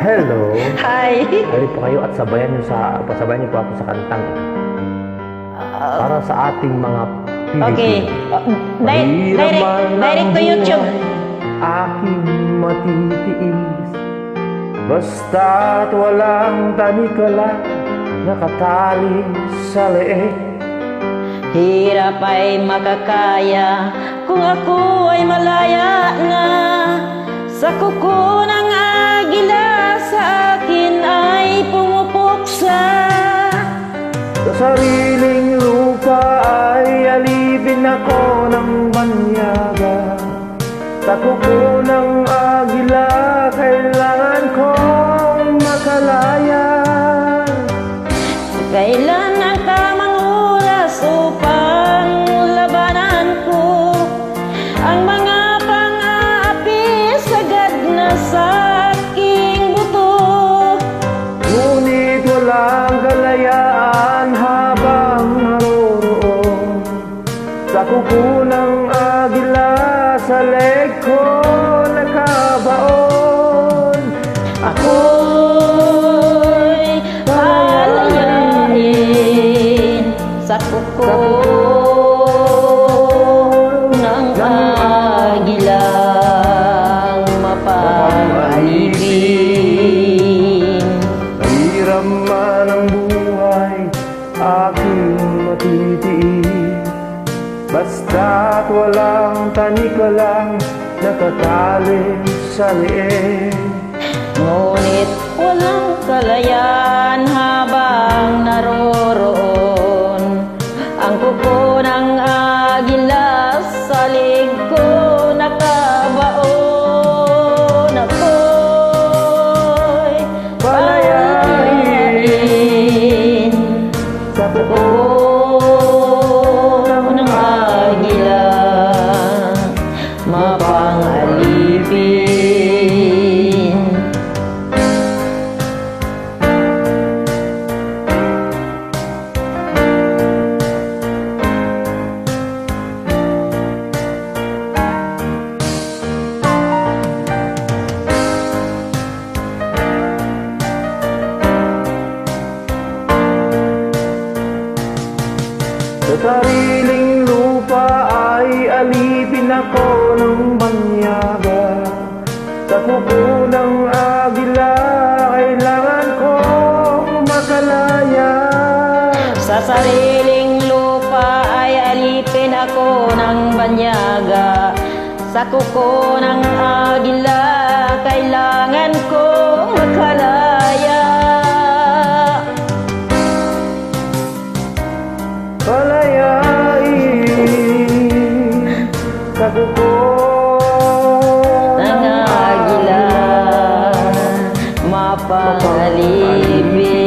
Hello. Hi. Pwede po kayo at pasabayan niyo po ako sa kantang ito. Para sa ating mga Okay. Pilipino. Direct to YouTube. Aking matitiis, basta't walang tanikala nakatali sa leeg. Hirap ay makakaya kung ako ay malaya na. Sa kuko ng agila sa akin ay pumupuksa. Sa sariling lupa ay alipin ako ng banyaga. Sa kuko ng agila kailangan kong makalaya. Kailan ang tamang oras upang labanan ko ang mga pang-aapi sagad na sa aking buto. Ngunit walang kalayaan habang naroroon sa kuko ng agila, sa leg ko nakabaon. Ako'y palayain sa kuko ng agilang mapag-alipin. Mahirap man ang buhay, aking matitiis, basta't walang tanikalang nakatali sa leeg. Ngunit walang kalayaan habang naroroon ang kuko ng agila sa lig ko nakabaon. Ako'y palayain Sa kuko ng agila mapang-alipin. sa sariling lupa ay alipin ako ng banyaga. Sa kuko ng agila kailangan kong makalaya. Sa sariling lupa ay alipin ako ng banyaga. Sa kuko ng agila kailangan kong makalaya. Palayain sa kuko Ng agila mapag-alipin.